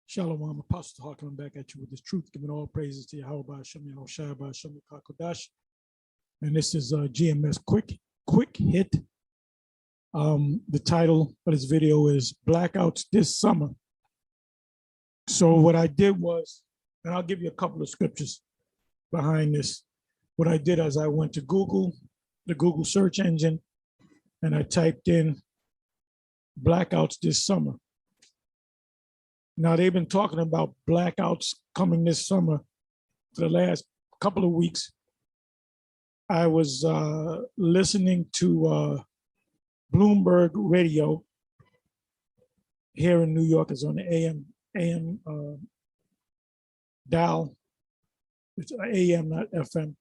Shalom, Apostle Tahar coming back at you with this truth, giving all praises to Yahweh Hashem Yahushua Hashem Kakodash. And this is GMS quick hit. The title of this video is Blackouts This Summer. So what I did was, and I'll give you a couple of scriptures behind this. What I did is I went to Google, the Google search engine, and I typed in blackouts this summer. Now, they've been talking about blackouts coming this summer for the last couple of weeks. I was listening to Bloomberg radio here in New York. It's on the AM dial. It's AM, not FM.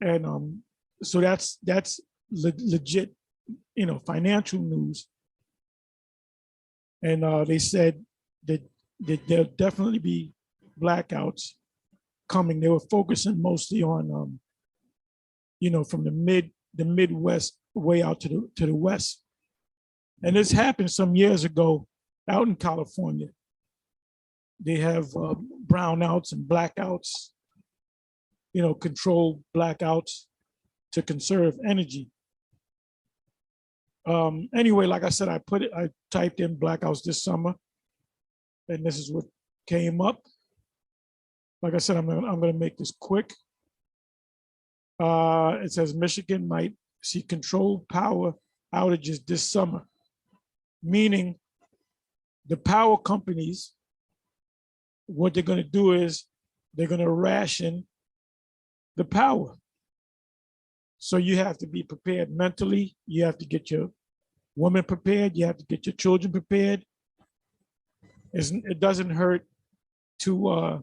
And so that's legit, financial news. And they said that there'll definitely be blackouts coming. They were focusing mostly on, from the Midwest way out to the West. And this happened some years ago out in California. They have brownouts and blackouts, controlled blackouts to conserve energy. Anyway, like I said, I typed in blackouts this summer, and this is what came up. Like I said, I'm gonna make this quick. It says Michigan might see controlled power outages this summer, meaning the power companies, what they're gonna do is they're gonna ration the power. So you have to be prepared mentally. You have to get your woman prepared. You have to get your children prepared. It doesn't hurt to,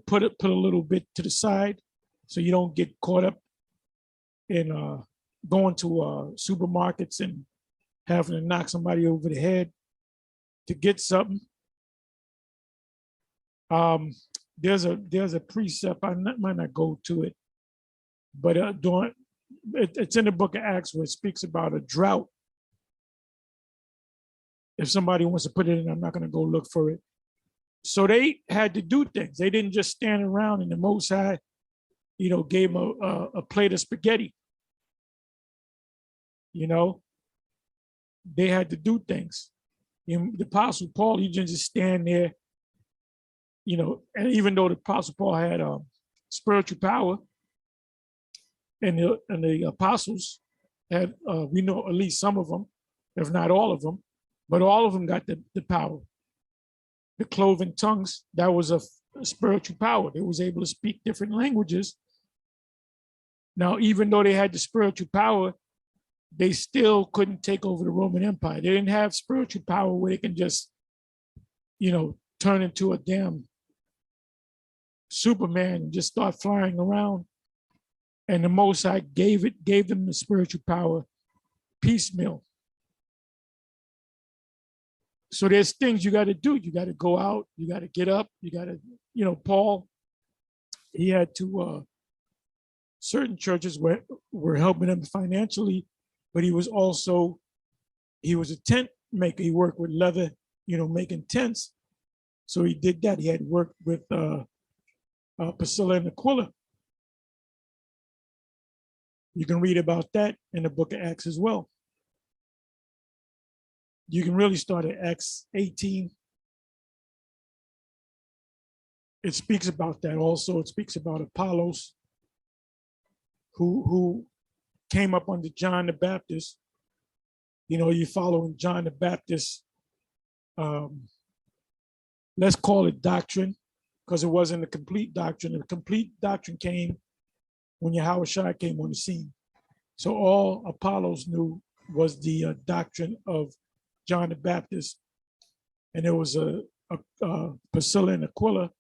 put a little bit to the side so you don't get caught up in going to supermarkets and having to knock somebody over the head to get something. There's a precept. I might not go to it, but it's in the book of Acts where it speaks about a drought. If somebody wants to put it in, I'm not going to go look for it. So they had to do things. They didn't just stand around and the Most High, gave them a plate of spaghetti. They had to do things. The Apostle Paul, he didn't just stand there. And even though the Apostle Paul had spiritual power, and the apostles had, we know at least some of them, if not all of them, but all of them got the power. The cloven tongues, that was a spiritual power. They was able to speak different languages. Now, even though they had the spiritual power, they still couldn't take over the Roman Empire. They didn't have spiritual power where they can just, turn into a damn Superman and just start flying around. And the Most High gave them the spiritual power piecemeal. So there's things you got to do. You got to go out. You got to get up. You got to, Paul, he had to, certain churches were helping him financially, but he was a tent maker. He worked with leather, making tents. So he did that. He had worked with Priscilla and Aquila. You can read about that in the book of Acts as well. You can really start at Acts 18. It speaks about that also. It speaks about Apollos, who came up under John the Baptist. You following John the Baptist, let's call it doctrine, because it wasn't a complete doctrine. The complete doctrine came when Yahushua came on the scene. So all Apollos knew was the doctrine of John the Baptist. And there was a Priscilla and Aquila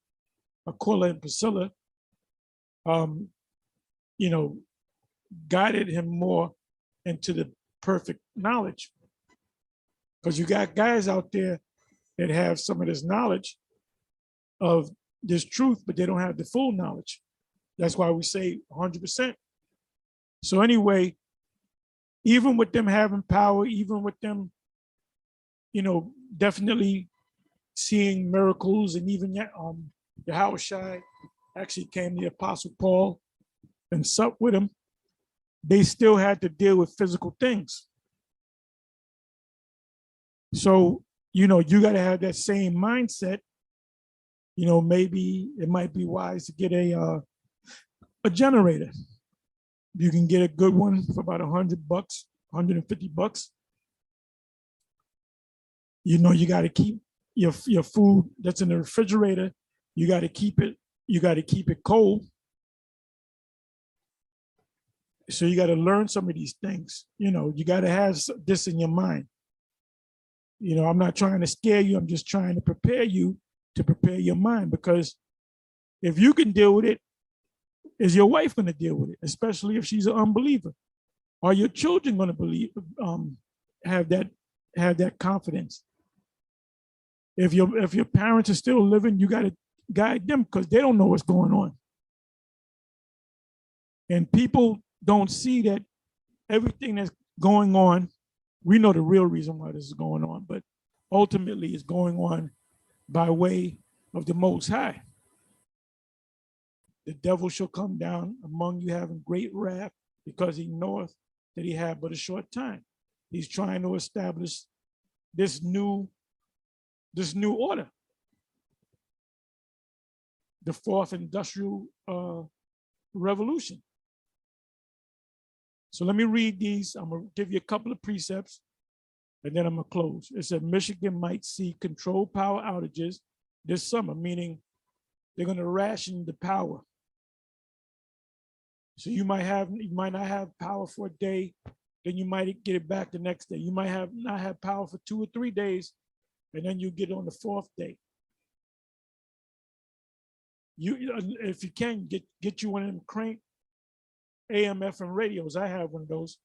and Priscilla, guided him more into the perfect knowledge. Because you got guys out there that have some of this knowledge of this truth, but they don't have the full knowledge. That's why we say 100%. So anyway, even with them having power, even with them, definitely seeing miracles, and even Yahushua actually came to the Apostle Paul and supped with him. They still had to deal with physical things. So, you got to have that same mindset. Maybe it might be wise to get a generator. You can get a good one for about $100, $150. You got to keep your food that's in the refrigerator. You got to keep it cold. So you got to learn some of these things. You got to have this in your mind. I'm not trying to scare you. I'm just trying to prepare you to prepare your mind, because if you can deal with it, is your wife going to deal with it? Especially if she's an unbeliever. Are your children going to believe? Have that confidence? If your parents are still living, you got to guide them, because they don't know what's going on. And people don't see that everything that's going on, we know the real reason why this is going on, but ultimately it's going on by way of the Most High. The devil shall come down among you having great wrath, because he knoweth that he had but a short time. He's trying to establish this new order. The fourth industrial revolution. So let me read these. I'm going to give you a couple of precepts, and then I'm going to close. It said Michigan might see controlled power outages this summer, meaning they're going to ration the power. So you might not have power for a day, then you might get it back the next day. You might not have power for 2 or 3 days, and then you get on the 4th day. If you can, get you one of them crank AM, FM radios. I have one of those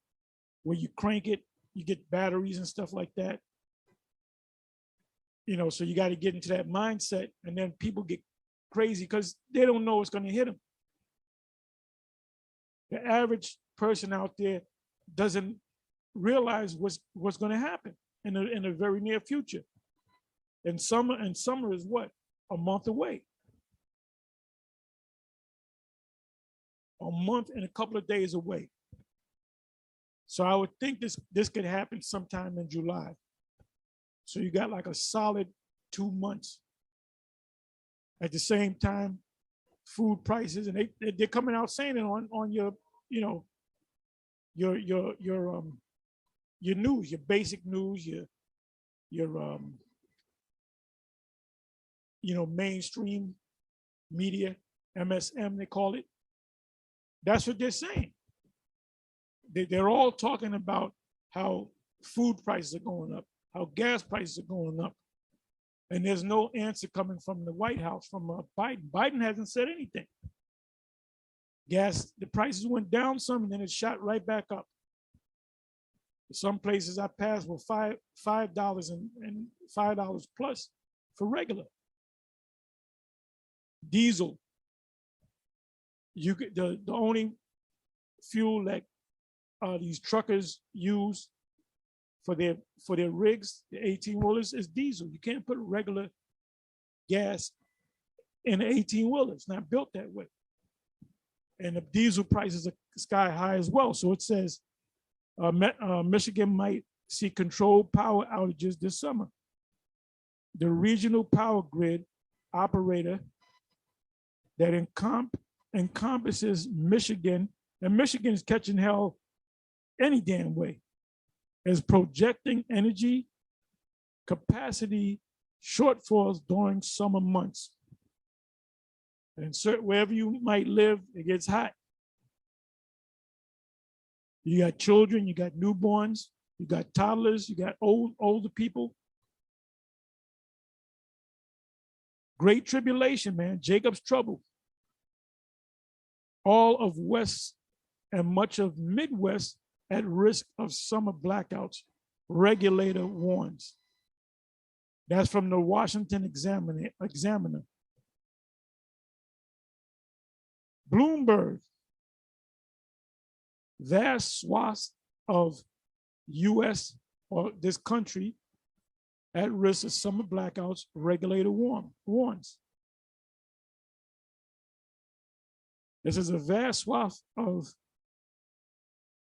where you crank it, you get batteries and stuff like that. So you got to get into that mindset, and then people get crazy because they don't know what's going to hit them. The average person out there doesn't realize what's going to happen in the very near future. And summer is what? A month away. A month and a couple of days away. So I would think this could happen sometime in July. So you got like a solid 2 months. At the same time, food prices, and they're coming out saying it on your news, your basic news, your mainstream media, MSM they call it. That's what they're saying. They're all talking about how food prices are going up, how gas prices are going up. And there's no answer coming from the White House, from Biden. Biden hasn't said anything. The prices went down some, and then it shot right back up. Some places I passed were $5 and $5 plus for regular. Diesel. The only fuel that these truckers use for their rigs, the 18-wheelers, is diesel. You can't put regular gas in an 18-wheeler. It's not built that way. And the diesel prices are sky high as well. So it says Michigan might see controlled power outages this summer. The regional power grid operator that encompasses Michigan, and Michigan is catching hell any damn way, is projecting energy capacity shortfalls during summer months. And wherever you might live, it gets hot. You got children, you got newborns, you got toddlers, you got older people. Great tribulation, man, Jacob's trouble. All of West and much of Midwest at risk of summer blackouts, regulator warns. That's from the Washington Examiner. Bloomberg, vast swaths of US or this country at risk of summer blackouts, regulator warns. This is a vast swath of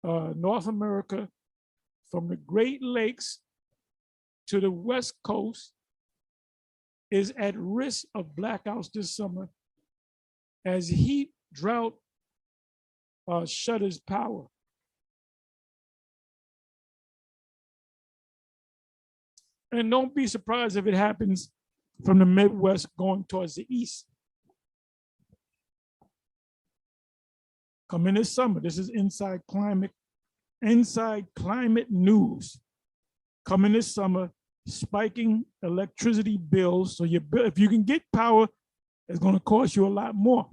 North America, from the Great Lakes to the West Coast, is at risk of blackouts this summer as heat, drought shutters power. And don't be surprised if it happens from the Midwest going towards the east. Coming this summer, this is inside climate news. Coming this summer, spiking electricity bills. So your bill, if you can get power, it's going to cost you a lot more.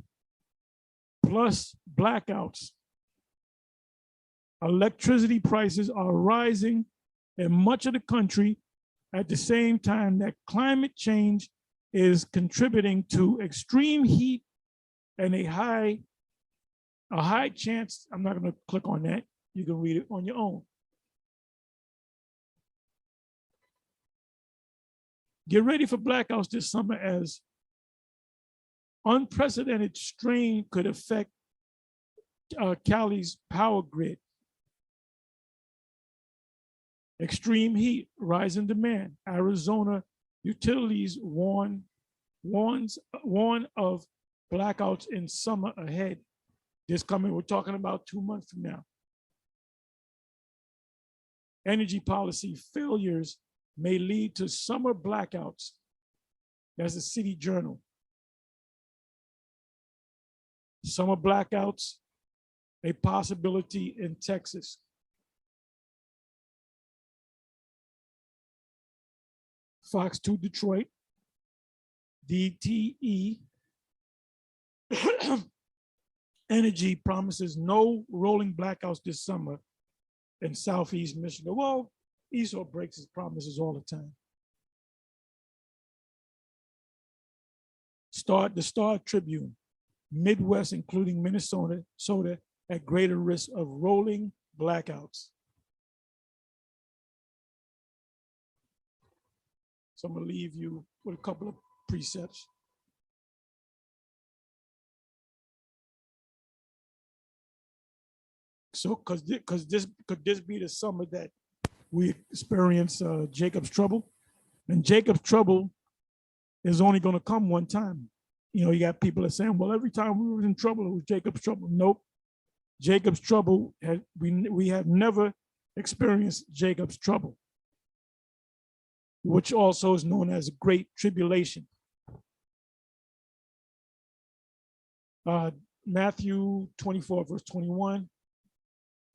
Plus blackouts. Electricity prices are rising in much of the country at the same time that climate change is contributing to extreme heat and a high chance. I'm not going to click on that. You can read it on your own. Get ready for blackouts this summer as unprecedented strain could affect Cali's power grid. Extreme heat, rise in demand. Arizona utilities warn of blackouts in summer ahead. This coming, we're talking about 2 months from now. Energy policy failures may lead to summer blackouts. That's the City Journal. Summer blackouts, a possibility in Texas. Fox 2 Detroit, DTE Energy promises no rolling blackouts this summer in Southeast Michigan. Well, ESO breaks his promises all the time. The Star Tribune, Midwest, including Minnesota, at greater risk of rolling blackouts. So I'm gonna leave you with a couple of precepts. So, could this be the summer that we experience Jacob's trouble? And Jacob's trouble is only going to come one time. You know, you got people that are saying, well, every time we were in trouble, it was Jacob's trouble. Nope. Jacob's trouble, we have never experienced Jacob's trouble, which also is known as Great Tribulation. Matthew 24, verse 21.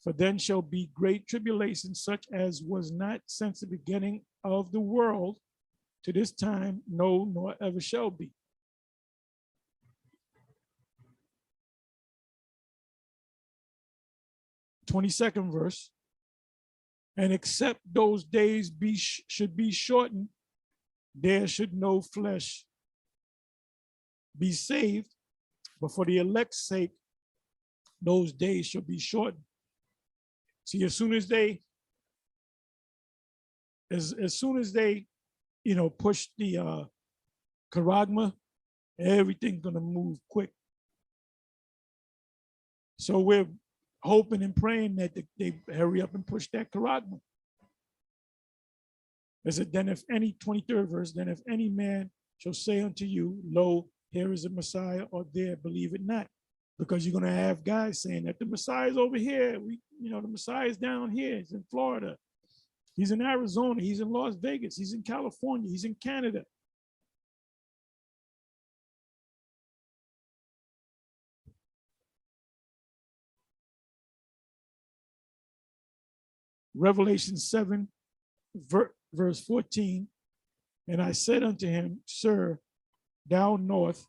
For then shall be great tribulation, such as was not since the beginning of the world to this time, no, nor ever shall be. (22nd verse). And except those days should be shortened, there should no flesh be saved, but for the elect's sake, those days shall be shortened. See, as soon as they, push the charagma, everything's gonna move quick. So we're hoping and praying that they hurry up and push that charagma. It said, then if any, 23rd verse, then if any man shall say unto you, lo, here is a Messiah, or there, believe it not. Because you're going to have guys saying that the Messiah is over here. The Messiah is down here. He's in Florida. He's in Arizona. He's in Las Vegas. He's in California. He's in Canada. Revelation 7, verse 14. And I said unto him, Sir, thou knowest.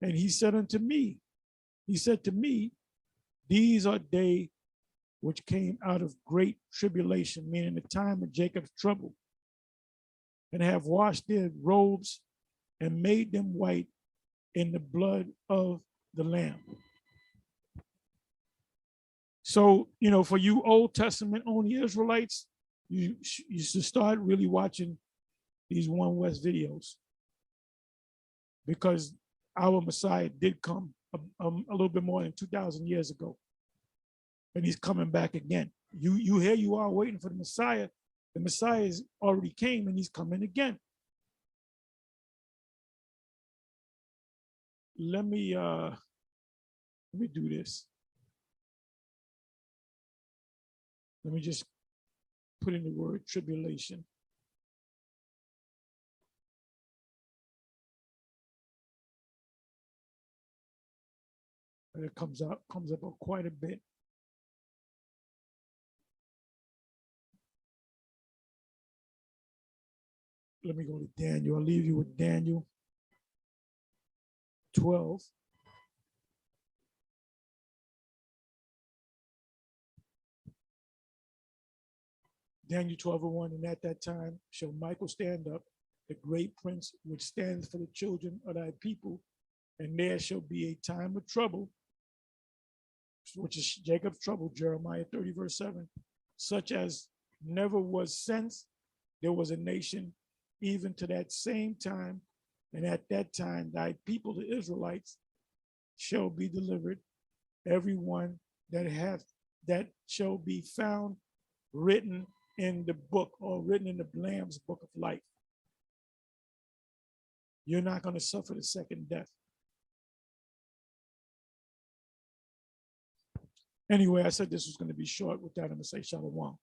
And he said to me, these are they which came out of great tribulation, meaning the time of Jacob's trouble, and have washed their robes and made them white in the blood of the Lamb. So, for you Old Testament only Israelites, you should start really watching these One West videos, because our Messiah did come a little bit more than 2,000 years ago, and he's coming back again. You here you are waiting for the Messiah. The Messiah is already came and he's coming again. Let me do this. Let me just put in the word tribulation. And it comes up quite a bit. Let me go to Daniel. I'll leave you with Daniel 12. Daniel 12:1, and at that time shall Michael stand up, the great prince which stands for the children of thy people, and there shall be a time of trouble, which is Jacob's trouble, Jeremiah 30:7, such as never was since there was a nation, even to that same time, and at that time thy people, the Israelites, shall be delivered, every one that shall be found written in the book, or written in the Lamb's book of life. You're not going to suffer the second death. Anyway, I said this was going to be short. With that, I'm going to say shalom.